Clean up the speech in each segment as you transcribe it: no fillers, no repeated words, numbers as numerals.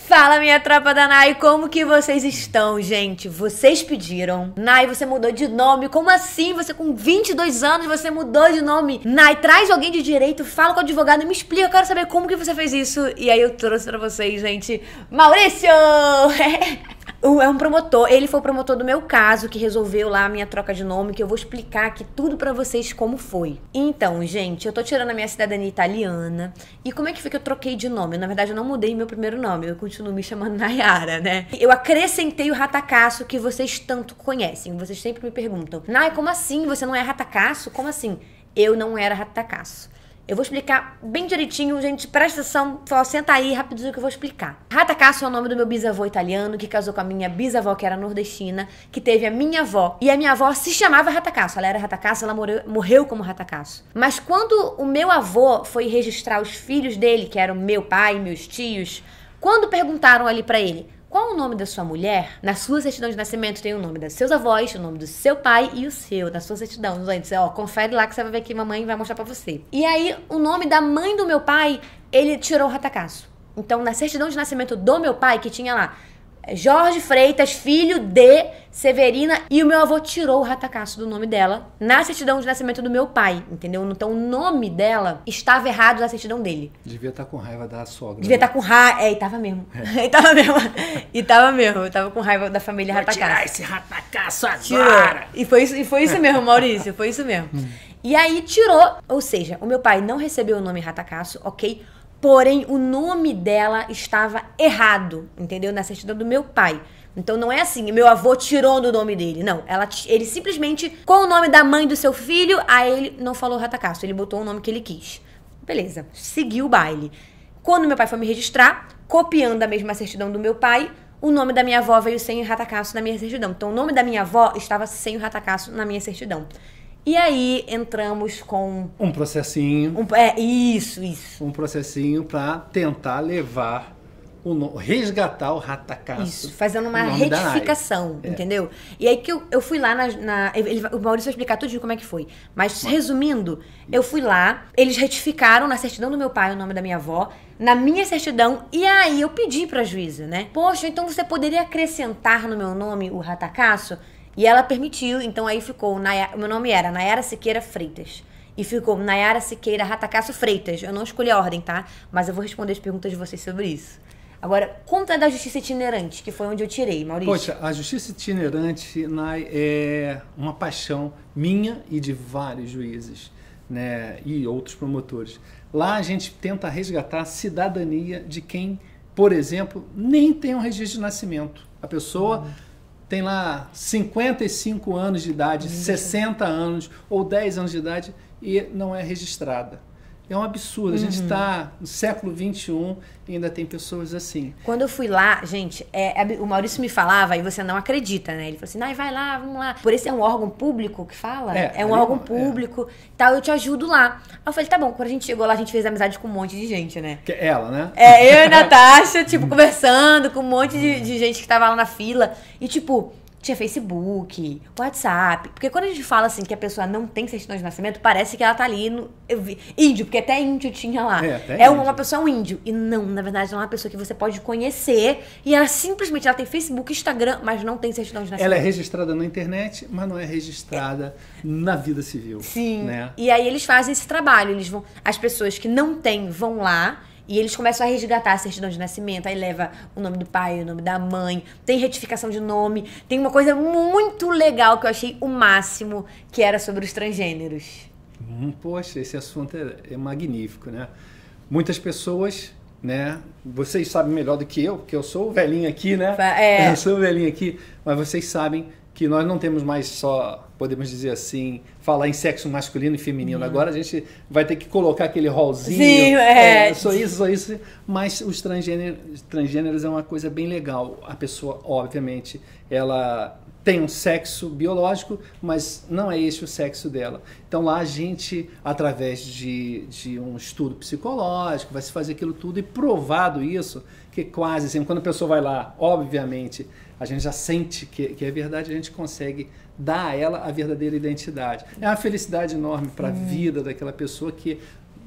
Fala, minha tropa da Nai, como que vocês estão, gente? Vocês pediram. Nai, você mudou de nome. Como assim? Você com 22 anos, você mudou de nome. Nai, traz alguém de direito, fala com o advogado e me explica. Eu quero saber como que você fez isso. E aí eu trouxe pra vocês, gente, Maurício! É um promotor, ele foi o promotor do meu caso, que resolveu lá a minha troca de nome, que eu vou explicar aqui tudo pra vocês como foi. Então, gente, eu tô tirando a minha cidadania italiana. E como é que foi que eu troquei de nome? Na verdade, eu não mudei meu primeiro nome, eu continuo me chamando Nayara, né? Eu acrescentei o Ratacasso, que vocês tanto conhecem. Vocês sempre me perguntam, Nay, como assim? Você não é Ratacasso? Como assim? Eu não era Ratacasso. Eu vou explicar bem direitinho, gente, presta atenção, só senta aí rapidinho que eu vou explicar. Ratacasso é o nome do meu bisavô italiano, que casou com a minha bisavó, que era nordestina, que teve a minha avó. E a minha avó se chamava Ratacasso, ela era Ratacasso, ela morreu como Ratacasso. Mas quando o meu avô foi registrar os filhos dele, que eram meu pai, meus tios, quando perguntaram ali pra ele, qual o nome da sua mulher? Na sua certidão de nascimento tem o nome dos seus avós, o nome do seu pai e o seu, na sua certidão. Gente, ó, confere lá que você vai ver que a mamãe vai mostrar pra você. E aí, o nome da mãe do meu pai, ele tirou o Ratacasso. Então, na certidão de nascimento do meu pai, que tinha lá Jorge Freitas, filho de Severina, e o meu avô tirou o Ratacasso do nome dela na certidão de nascimento do meu pai, entendeu? Então o nome dela estava errado na certidão dele. Devia estar com raiva da sogra. Devia estar com raiva. E tava mesmo. E tava mesmo. Eu tava com raiva da família Ratacasso. Tirar esse Ratacasso agora! E foi isso mesmo, Maurício, foi isso mesmo. E aí tirou, ou seja, o meu pai não recebeu o nome Ratacasso, ok? Porém, o nome dela estava errado, entendeu? Na certidão do meu pai. Então não é assim, meu avô tirou do nome dele. Não, ele simplesmente, com o nome da mãe do seu filho, aí ele não falou Ratacasso, ele botou o nome que ele quis. Beleza, seguiu o baile. Quando meu pai foi me registrar, copiando a mesma certidão do meu pai, o nome da minha avó veio sem o Ratacasso na minha certidão. Então o nome da minha avó estava sem o Ratacasso na minha certidão. E aí entramos com um processinho. Isso. Um processinho para tentar levar resgatar o Ratacasso. Isso, fazendo uma retificação, entendeu? E aí que eu fui lá o Maurício vai explicar tudo de como é que foi. Mas resumindo, eu fui lá, eles retificaram na certidão do meu pai o nome da minha avó, na minha certidão, e aí eu pedi pra juíza, né? Poxa, então você poderia acrescentar no meu nome o Ratacasso? E ela permitiu, então aí ficou, o meu nome era Nayara Siqueira Freitas. E ficou Nayara Siqueira Ratacasso Freitas. Eu não escolhi a ordem, tá? Mas eu vou responder as perguntas de vocês sobre isso. Agora, conta da justiça itinerante, que foi onde eu tirei, Maurício. Poxa, a justiça itinerante, Nay, é uma paixão minha e de vários juízes, né? E outros promotores. Lá a gente tenta resgatar a cidadania de quem, por exemplo, nem tem um registro de nascimento. A pessoa tem lá 55 anos de idade, 60 anos ou 10 anos de idade e não é registrada. É um absurdo. A gente está no século XXI e ainda tem pessoas assim. Quando eu fui lá, gente, o Maurício me falava, e você não acredita, né? Ele falou assim, vai lá, vamos lá. Por isso é um órgão público que fala? É um órgão público, tal, eu te ajudo lá. Aí eu falei, tá bom. Quando a gente chegou lá, a gente fez amizade com um monte de gente, né? Que é ela, né? Eu e Natasha, tipo, conversando com um monte de gente que tava lá na fila. E, tipo, tinha Facebook, WhatsApp. Porque quando a gente fala assim que a pessoa não tem certidão de nascimento, parece que ela tá ali no índio, porque até índio tinha lá. Uma pessoa um índio. E não, na verdade, ela é uma pessoa que você pode conhecer. E ela simplesmente tem Facebook, Instagram, mas não tem certidão de nascimento. Ela é registrada na internet, mas não é registrada na vida civil. Sim. Né? E aí eles fazem esse trabalho. As pessoas que não têm vão lá. E eles começam a resgatar a certidão de nascimento, aí leva o nome do pai, o nome da mãe, tem retificação de nome, tem uma coisa muito legal que eu achei o máximo, que era sobre os transgêneros. Poxa, esse assunto é magnífico, né? Muitas pessoas, né? Vocês sabem melhor do que eu, porque eu sou o velhinho aqui, né? Eu sou o velhinho aqui, mas vocês sabem que nós não temos mais só, podemos dizer assim, falar em sexo masculino e feminino. Agora a gente vai ter que colocar aquele rolzinho. Sim, só isso. Mas os transgêneros é uma coisa bem legal. A pessoa, obviamente, ela tem um sexo biológico, mas não é esse o sexo dela. Então lá a gente, através de um estudo psicológico, vai se fazer aquilo tudo e provado isso, que quase sempre, quando a pessoa vai lá, obviamente, a gente já sente que é verdade, a gente consegue dar a ela a verdadeira identidade. É uma felicidade enorme para a vida daquela pessoa que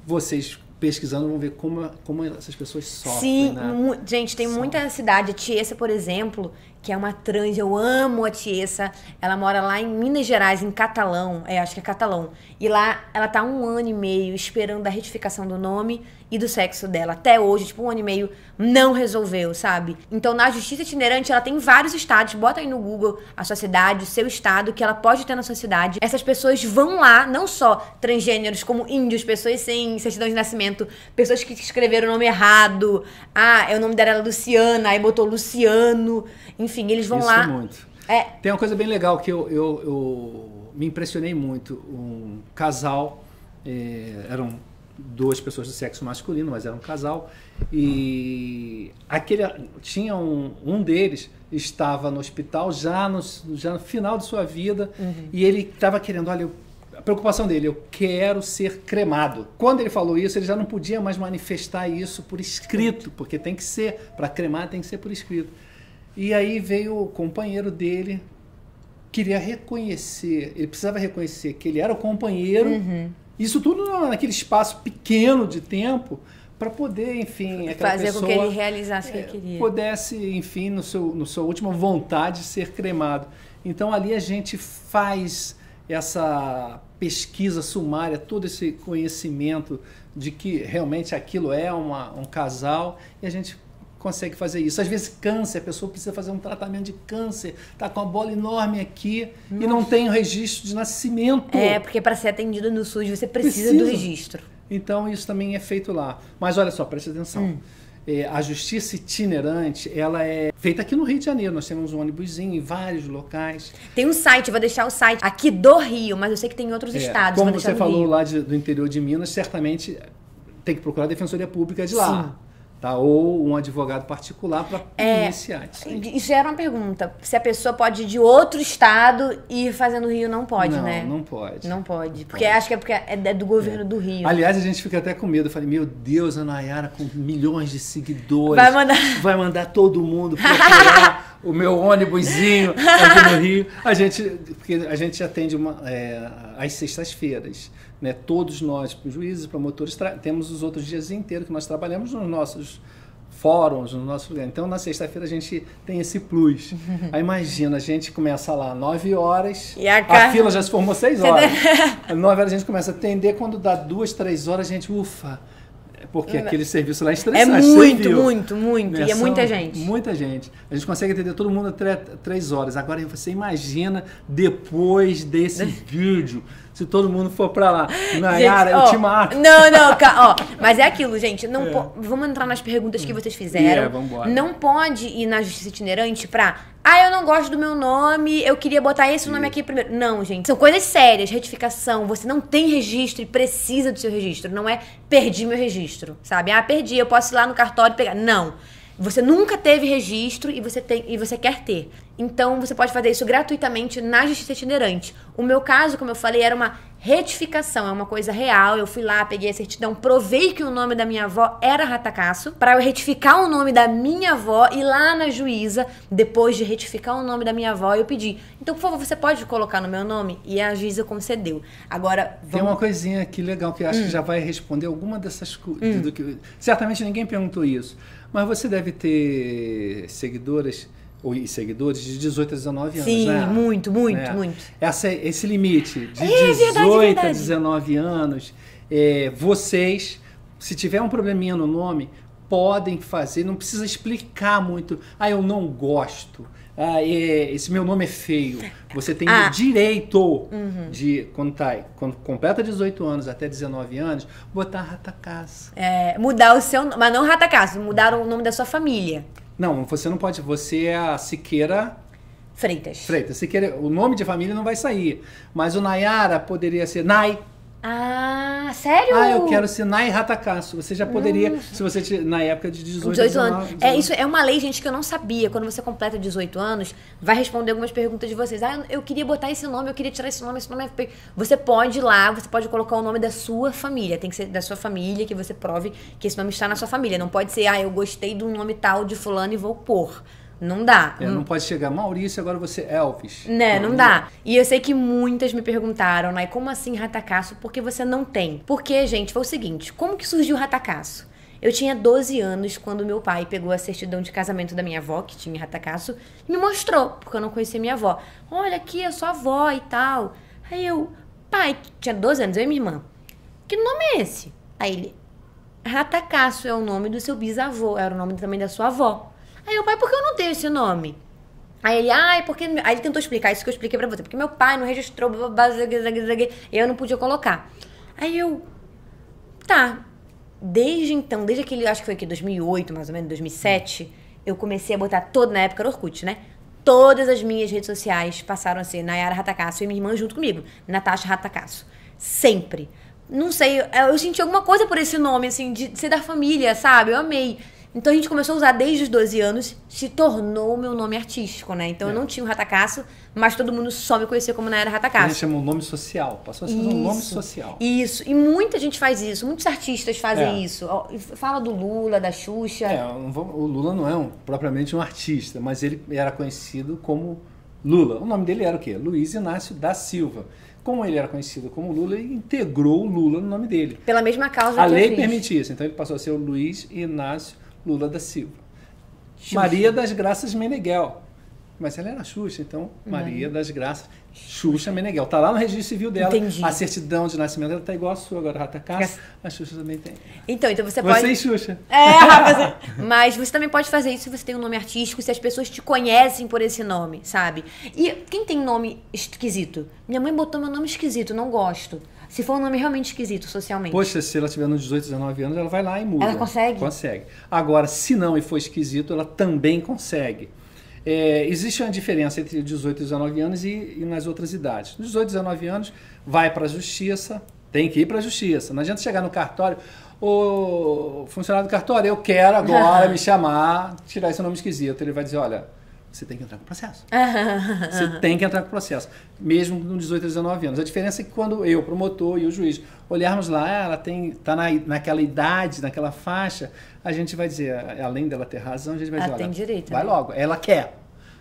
vocês pesquisando vão ver como essas pessoas sofrem. Sim, né? gente, tem muita cidade. A Tiessa, por exemplo, que é uma trans, eu amo a Tiessa. Ela mora lá em Minas Gerais, em Catalão. Acho que é Catalão. E lá ela tá 1 ano e meio esperando a retificação do nome e do sexo dela. Até hoje, tipo, 1 ano e meio, não resolveu, sabe? Então, na Justiça Itinerante, ela tem vários estados. Bota aí no Google a sua cidade, o seu estado, que ela pode ter na sua cidade. Essas pessoas vão lá, não só transgêneros, como índios, pessoas sem certidão de nascimento, pessoas que escreveram o nome errado. O nome dela era Luciana, aí botou Luciano. Enfim, eles vão lá. Isso muito. Tem uma coisa bem legal que eu me impressionei muito. Um casal, eram 2 pessoas do sexo masculino, mas era um casal, e tinha um deles estava no hospital já no final de sua vida, e ele estava querendo, olha, a preocupação dele, eu quero ser cremado. Quando ele falou isso, ele já não podia mais manifestar isso por escrito, porque tem que ser, para cremar tem que ser por escrito. E aí veio o companheiro dele, queria reconhecer, ele precisava reconhecer que ele era o companheiro. Isso tudo naquele espaço pequeno de tempo, para poder, enfim, aquela fazer pessoa com que ele realizasse o que ele queria. Pudesse, enfim, no sua última vontade, ser cremado. Então ali a gente faz essa pesquisa sumária, todo esse conhecimento de que realmente aquilo é um casal, e a gente consegue fazer isso. Às vezes câncer, a pessoa precisa fazer um tratamento de câncer, tá com uma bola enorme aqui. Nossa. E não tem o registro de nascimento. Porque para ser atendido no SUS você precisa do registro. Então isso também é feito lá. Mas olha só, preste atenção. A Justiça Itinerante, ela é feita aqui no Rio de Janeiro. Nós temos um ônibusinho em vários locais. Tem um site, vou deixar o site aqui do Rio, mas eu sei que tem em outros estados. Como você falou lá do interior de Minas, certamente tem que procurar a Defensoria Pública de lá. Sim. Tá? Ou um advogado particular para iniciar isso aí. Isso era uma pergunta. Se a pessoa pode ir de outro estado e fazer no Rio, não pode, né? Não pode. Não pode. Porque acho que é porque é do governo do Rio. Aliás, a gente fica até com medo. Eu falei, meu Deus, a Nayara com milhões de seguidores. Vai mandar todo mundo procurar o meu ônibusinho aqui no Rio. Porque a gente atende às sextas-feiras. Né? Todos nós, juízes, promotores, temos os outros dias inteiros que nós trabalhamos nos nossos fóruns, no nosso lugar. Então, na sexta-feira, a gente tem esse plus. Aí, imagina, a gente começa lá 9 horas, e a fila já se formou 6 horas. Às 9 horas a gente começa a atender, quando dá 2, 3 horas, a gente, ufa, porque aquele serviço lá é estressante. É muito. Né? E é muita gente. Muita gente. A gente consegue atender todo mundo até 3 horas. Agora, você imagina, depois desse vídeo, se todo mundo for pra lá. Nayara, eu te marco. Não, mas é aquilo, gente. Vamos entrar nas perguntas que vocês fizeram. Vambora. Não pode ir na Justiça Itinerante pra... eu não gosto do meu nome, eu queria botar esse nome aqui primeiro. Não, gente. São coisas sérias. Retificação. Você não tem registro e precisa do seu registro. Não é perdi meu registro, sabe? Perdi, eu posso ir lá no cartório e pegar. Não. Você nunca teve registro e você quer ter. Então, você pode fazer isso gratuitamente na Justiça Itinerante. O meu caso, como eu falei, era uma retificação, é uma coisa real. Eu fui lá, peguei a certidão, provei que o nome da minha avó era Ratacasso, para eu retificar o nome da minha avó, e lá na juíza, depois de retificar o nome da minha avó, eu pedi. Então, por favor, você pode colocar no meu nome? E a juíza concedeu. Agora, tem uma coisinha aqui legal que eu acho que já vai responder alguma dessas coisas. Certamente ninguém perguntou isso. Mas você deve ter seguidoras e seguidores de 18 a 19 anos, Sim, né? muito. Esse limite de 18 a 19 anos, vocês, se tiver um probleminha no nome, podem fazer, não precisa explicar muito. Eu não gosto. Esse meu nome é feio. Você tem o direito de, quando completa 18 anos até 19 anos, botar Ratacasso. Mudar o seu nome, mas não Ratacasso, mudar o nome da sua família. Não, você não pode. Você é a Siqueira Freitas. Siqueira, o nome de família não vai sair. Mas o Nayara poderia ser Nay. Sério? Eu quero ser Nay Ratacasso. Você já poderia, se você na época de 18 anos. Isso é uma lei, gente, que eu não sabia. Quando você completa 18 anos, vai responder algumas perguntas de vocês. Eu queria botar esse nome, eu queria tirar esse nome é feio. Você pode ir lá, você pode colocar o nome da sua família. Tem que ser da sua família, que você prove que esse nome está na sua família. Não pode ser, eu gostei do nome tal de fulano e vou pôr. Não dá. Não pode chegar, Maurício, agora você é Elvis. Né, não dá. E eu sei que muitas me perguntaram, né, como assim Ratacasso? Por que você não tem? Porque, gente, foi o seguinte, como que surgiu o Ratacasso? Eu tinha 12 anos quando meu pai pegou a certidão de casamento da minha avó, que tinha Ratacasso, e me mostrou, porque eu não conhecia minha avó. Olha aqui, é sua avó e tal. Aí eu, pai, tinha 12 anos, eu e minha irmã. Que nome é esse? Aí ele, Ratacasso é o nome do seu bisavô, era o nome também da sua avó. Aí eu, pai, por que eu não tenho esse nome? Aí ele, porque... Aí ele tentou explicar isso que eu expliquei pra você, porque meu pai não registrou, e eu não podia colocar. Aí eu, tá... Desde então, desde aquele, acho que foi aqui 2008, mais ou menos, 2007, eu comecei a botar na época do Orkut, né? Todas as minhas redes sociais passaram a ser Nayara Ratacasso e minha irmã junto comigo, Natasha Ratacasso. Sempre. Não sei, eu senti alguma coisa por esse nome, assim, de ser da família, sabe? Eu amei. Então a gente começou a usar desde os 12 anos, se tornou o meu nome artístico, né? Então eu não tinha o Ratacasso, mas todo mundo só me conhecia como Nayara Ratacasso. A gente chama um nome social, passou a ser um nome social. Isso, e muita gente faz isso, muitos artistas fazem isso. Fala do Lula, da Xuxa. O Lula não é propriamente um artista, mas ele era conhecido como Lula. O nome dele era o quê? Luiz Inácio da Silva. Como ele era conhecido como Lula, ele integrou o Lula no nome dele. Pela mesma causa a lei permitia isso, então ele passou a ser o Luiz Inácio Lula da Silva. Xuxa. Maria das Graças Meneghel. Mas ela era Xuxa, então Maria das Graças Xuxa Meneghel. Tá lá no registro civil dela. Entendi. A certidão de nascimento dela tá igual a sua agora, Ratacasso. A Xuxa também tem. Então você pode... Você e Xuxa. Mas você também pode fazer isso se você tem um nome artístico, se as pessoas te conhecem por esse nome, sabe? E quem tem nome esquisito? Minha mãe botou meu nome esquisito, não gosto. Se for um nome realmente esquisito socialmente. Poxa, se ela tiver nos 18, 19 anos, ela vai lá e muda. Ela consegue? Consegue. Agora, se não e for esquisito, ela também consegue. Existe uma diferença entre 18 e 19 anos e nas outras idades. Nos 18 e 19 anos, vai para a justiça, tem que ir para a justiça. Não adianta chegar no cartório, o funcionário do cartório, eu quero agora me chamar, tirar esse nome esquisito. Ele vai dizer, olha, você tem que entrar com o processo. Você tem que entrar com o processo, mesmo com 18 a 19 anos. A diferença é que quando eu, promotor e o juiz, olharmos lá, ela está naquela idade, naquela faixa, a gente vai dizer, além dela ter razão, a gente vai dizer, olha, tem direito, vai logo, ela quer.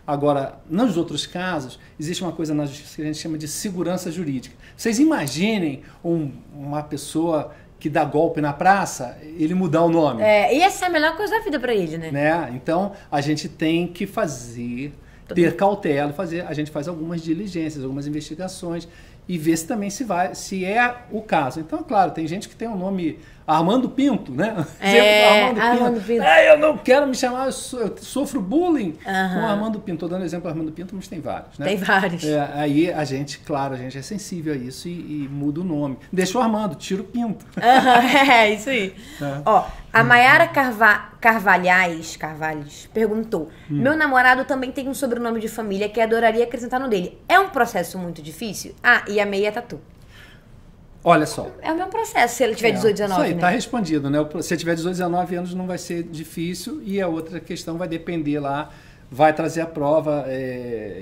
Agora, nos outros casos, existe uma coisa na justiça que a gente chama de segurança jurídica. Vocês imaginem uma pessoa que dá golpe na praça, ele mudar o nome. E essa é a melhor coisa da vida para ele, né? Então, a gente tem que ter cautela, a gente faz algumas diligências, algumas investigações e ver se também se é o caso. Então, claro, tem gente que tem um nome Armando Pinto, né? Armando Pinto. Eu não quero me chamar, eu sofro bullying com Armando Pinto. Estou dando exemplo do Armando Pinto, mas tem vários, né? Tem vários. Aí a gente é sensível a isso e muda o nome. Deixa o Armando, tira o Pinto. Isso aí. Ó, a Maiara Carvalhais perguntou, meu namorado também tem um sobrenome de família que adoraria acrescentar no dele. É um processo muito difícil? E a meia é tatu. Olha só. É o mesmo processo, se ele tiver 18, 19, isso aí, tá respondido, né? Se tiver 18, 19 anos não vai ser difícil e a outra questão vai depender lá, vai trazer a prova,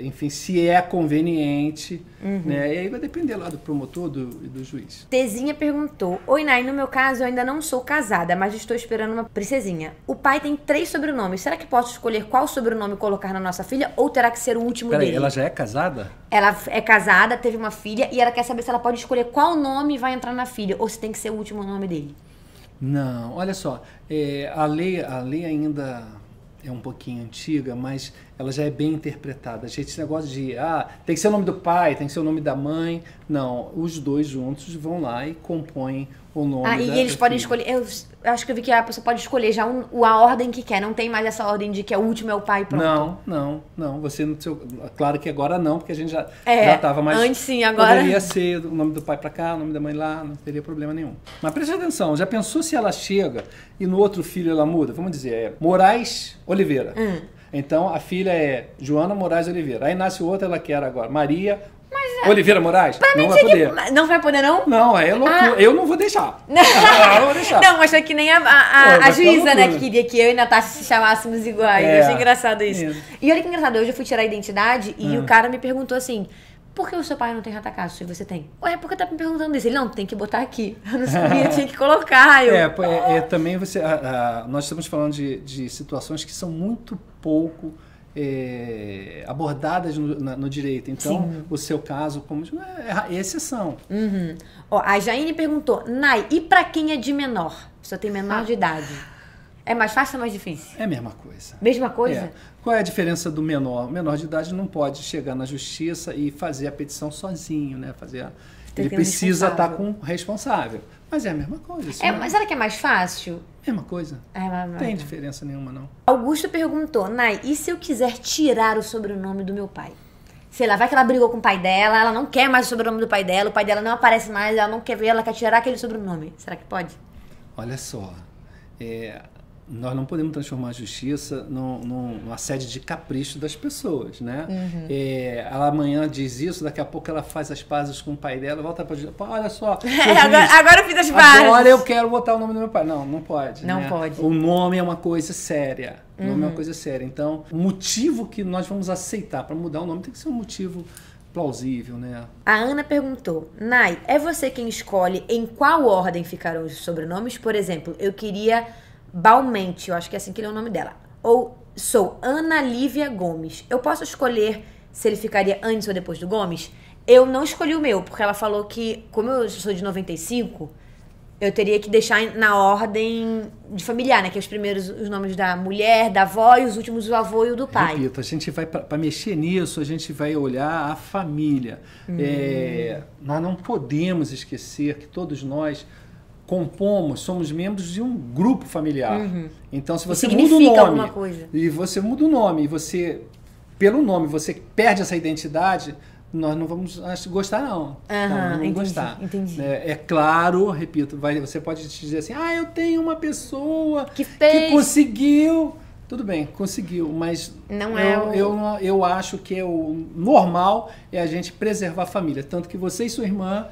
enfim, se é conveniente, né? E aí vai depender lá do promotor e do juiz. Tezinha perguntou, oi Nay, no meu caso eu ainda não sou casada, mas estou esperando uma princesinha. O pai tem 3 sobrenomes, será que posso escolher qual sobrenome colocar na nossa filha ou terá que ser o último dele? Peraí, ela já é casada? Ela é casada, teve uma filha e ela quer saber se ela pode escolher qual nome vai entrar na filha ou se tem que ser o último nome dele. Não, olha só, a lei ainda é um pouquinho antiga, mas ela já é bem interpretada. Esse negócio de, tem que ser o nome do pai, tem que ser o nome da mãe. Não, os dois juntos vão lá e compõem o nome da e eles podem escolher, eu acho que eu vi que a pessoa pode escolher já a ordem que quer, não tem mais essa ordem de que o último é o pai e pronto. Não, você no seu, claro que agora não, porque a gente já estava mais... Antes sim, agora... Poderia ser o nome do pai para cá, o nome da mãe lá, não teria problema nenhum. Mas preste atenção, já pensou se ela chega e no outro filho ela muda? Vamos dizer, Moraes Oliveira. Então a filha é Joana Moraes Oliveira. Aí nasce outra, ela quer agora Maria Oliveira Moraes? Não vai poder. Não vai poder, não? Não, é loucura. Eu não vou deixar. Não vou deixar. Não, mas foi que nem a juíza, né, que queria que eu e Natasha se chamássemos iguais. Eu achei engraçado isso. E olha que engraçado, eu já fui tirar a identidade e o cara me perguntou assim, por que o seu pai não tem Ratacasso e você tem? Ué, por que tá me perguntando isso? Ele, não, tem que botar aqui. Eu não sabia, tinha que colocar. Também você... nós estamos falando de situações que são muito pouco abordadas no direito. Então, o seu caso como é exceção. Ó, a Jaine perguntou, Nai, e pra quem é de menor? Só tem menor de idade. É mais fácil ou mais difícil? É a mesma coisa. Mesma coisa? Qual é a diferença do menor? O menor de idade não pode chegar na justiça e fazer a petição sozinho, né? Ele precisa estar com o responsável. Mas é a mesma coisa. Mas será que é mais fácil? É a mesma coisa. Não tem diferença nenhuma, não. Augusto perguntou, Nai, e se eu quiser tirar o sobrenome do meu pai? Sei lá, vai que ela brigou com o pai dela, ela não quer mais o sobrenome do pai dela, o pai dela não aparece mais, ela não quer ver, ela quer tirar aquele sobrenome. Será que pode? Olha só, nós não podemos transformar a justiça numa sede de capricho das pessoas, né? Ela amanhã diz isso, daqui a pouco ela faz as pazes com o pai dela, volta para olha só. Agora eu fiz as pazes. Agora eu quero botar o nome do meu pai. Não pode. Não né? pode. O nome é uma coisa séria. O nome é uma coisa séria. Então, o motivo que nós vamos aceitar para mudar o nome tem que ser um motivo plausível, né? A Ana perguntou, Nai, é você quem escolhe em qual ordem ficarão os sobrenomes? Por exemplo, eu queria Balmente, eu acho que é assim que ele é o nome dela. Ou sou Ana Lívia Gomes. Eu posso escolher se ele ficaria antes ou depois do Gomes? Eu não escolhi o meu, porque ela falou que, como eu sou de 95, eu teria que deixar na ordem de familiar, né? Que é os primeiros os nomes da mulher, da avó e os últimos o avô e o do pai. Repito, a gente vai, para mexer nisso, a gente vai olhar a família. Nós não podemos esquecer que todos nós somos membros de um grupo familiar. Então, se você muda o nome, alguma coisa. E você muda o nome, e pelo nome, você perde essa identidade, nós não vamos gostar, não. Não vamos gostar. Entendi. É claro, repito, você pode te dizer assim, eu tenho uma pessoa que conseguiu. Tudo bem, conseguiu, mas não eu acho que o normal é a gente preservar a família. Tanto que você e sua irmã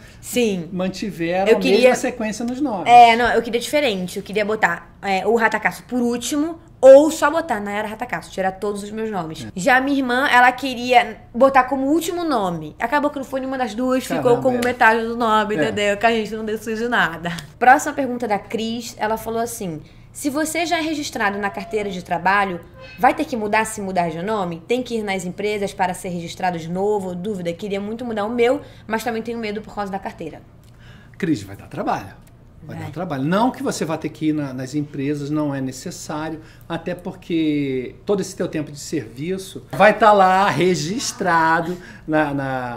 mantiveram a mesma sequência nos nomes. Eu queria diferente. Eu queria botar o Ratacasso por último, ou só botar Nayara Ratacasso, tirar todos os meus nomes. Já a minha irmã, ela queria botar como último nome. Acabou que não foi nenhuma das duas, ficou como metade do nome, entendeu? Que a gente não decidiu nada. Próxima pergunta da Cris, ela falou assim... Se você já é registrado na carteira de trabalho, vai ter que mudar se mudar de nome? Tem que ir nas empresas para ser registrado de novo? Dúvida, queria muito mudar o meu, mas também tenho medo por causa da carteira. Cris, vai dar trabalho. Vai dar trabalho. Não que você vá ter que ir nas empresas, não é necessário, até porque todo esse teu tempo de serviço vai estar lá registrado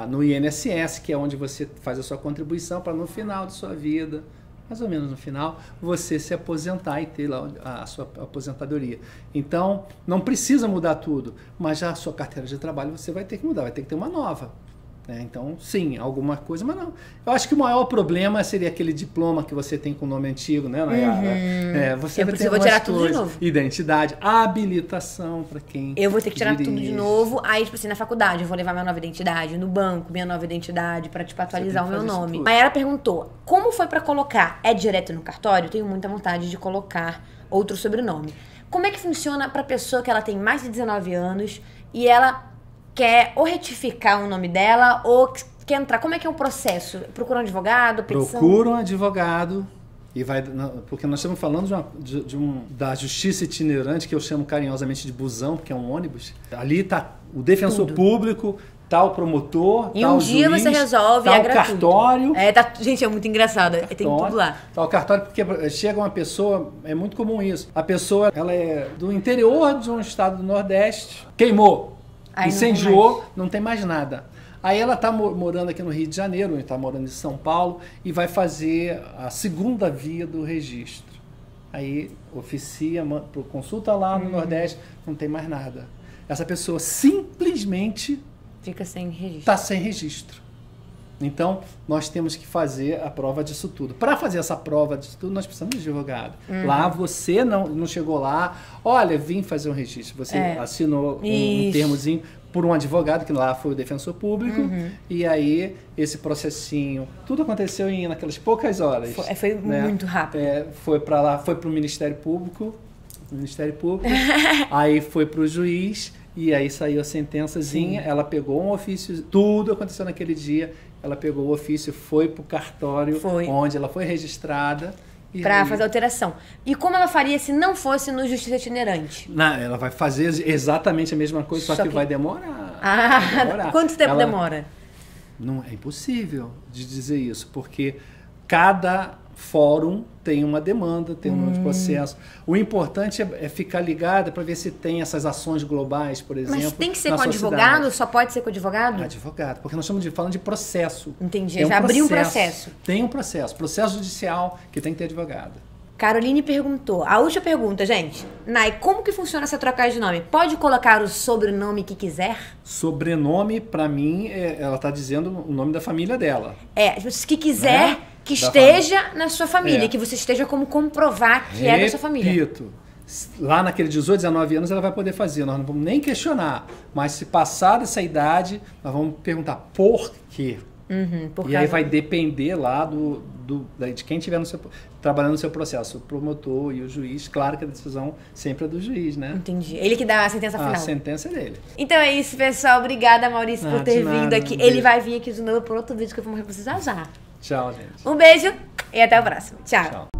no INSS, que é onde você faz a sua contribuição para no final de sua vida, mais ou menos no final, você se aposentar e ter lá a sua aposentadoria. Então, não precisa mudar tudo, mas já a sua carteira de trabalho você vai ter que mudar, vai ter que ter uma nova. Então, sim, alguma coisa, mas não. Eu acho que o maior problema seria aquele diploma que você tem com o nome antigo, né, Nayara? Você vai ter vou tirar tudo de novo. Identidade, habilitação para quem eu vou ter que tirar tudo de novo. Aí, tipo assim, na faculdade, eu vou levar minha nova identidade, no banco, minha nova identidade, para tipo, atualizar o meu nome. Aí ela perguntou, como foi para colocar? É direto no cartório? Eu tenho muita vontade de colocar outro sobrenome. Como é que funciona para pessoa que ela tem mais de 19 anos e ela quer ou retificar o nome dela ou quer entrar? Como é que é o processo? Procura um advogado? Petição? Procura um advogado e porque nós estamos falando da justiça itinerante, que eu chamo carinhosamente de busão, porque é um ônibus. Ali está o defensor público, tá o promotor, e um dia você resolve, tá é o gratuito. Cartório. Gente, é muito engraçado, tem tudo lá. Tá o cartório, porque chega uma pessoa, é muito comum isso. A pessoa, ela é do interior de um estado do Nordeste, queimou. Incendiou, não tem mais nada. Aí ela está morando aqui no Rio de Janeiro, está morando em São Paulo, e vai fazer a segunda via do registro. Aí oficia, consulta lá no Nordeste, não tem mais nada. Essa pessoa simplesmente fica sem registro. Está sem registro. Então, nós temos que fazer a prova disso tudo. Para fazer essa prova disso tudo, nós precisamos de advogado. Lá você não chegou lá, olha, vim fazer um registro. Você assinou um termozinho por um advogado, que lá foi o defensor público, e aí esse processinho, tudo aconteceu naquelas poucas horas. Foi muito rápido. Foi para lá, foi para o Ministério Público, aí foi para o juiz, e aí saiu a sentençazinha, ela pegou um ofício, tudo aconteceu naquele dia, ela pegou o ofício, foi para o cartório, onde ela foi registrada, Pra aí- fazer alteração. E como ela faria se não fosse no Justiça Itinerante? Não, ela vai fazer exatamente a mesma coisa, só Só que que- vai demorar. Ah, Vai demorar. quanto tempo Ela- demora? Não é impossível de dizer isso, porque cada fórum tem uma demanda, tem um número de processo. O importante é ficar ligada para ver se tem essas ações globais, por exemplo. Mas tem que ser na com sua advogado? cidade. Só pode ser com advogado? Advogado, porque nós estamos falando de processo. Entendi, É já abriu um processo. Tem um processo judicial que tem que ter advogado. Caroline perguntou. A última pergunta, gente. Nai, como que funciona essa troca de nome? Pode colocar o sobrenome que quiser? Sobrenome, para mim, ela está dizendo o nome da família dela. Se que quiser, Né? que Da esteja na sua família. É. Que você esteja como comprovar que é da sua família. Repito, lá naquele 18, 19 anos ela vai poder fazer. Nós não vamos nem questionar. Mas se passar dessa idade, nós vamos perguntar por quê. Por E aí causa- vai depender lá de quem estiver trabalhando no seu processo. O promotor e o juiz. Claro que a decisão sempre é do juiz, né? Entendi. Ele que dá a sentença A final. sentença é dele. Então é isso, pessoal. Obrigada, Maurício, por Ah, ter de nada, vindo aqui. um Ele beijo. vai vir aqui de novo para outro vídeo que eu vou mostrar pra vocês já já. Tchau, gente. Um beijo e até o próximo. Tchau. Tchau.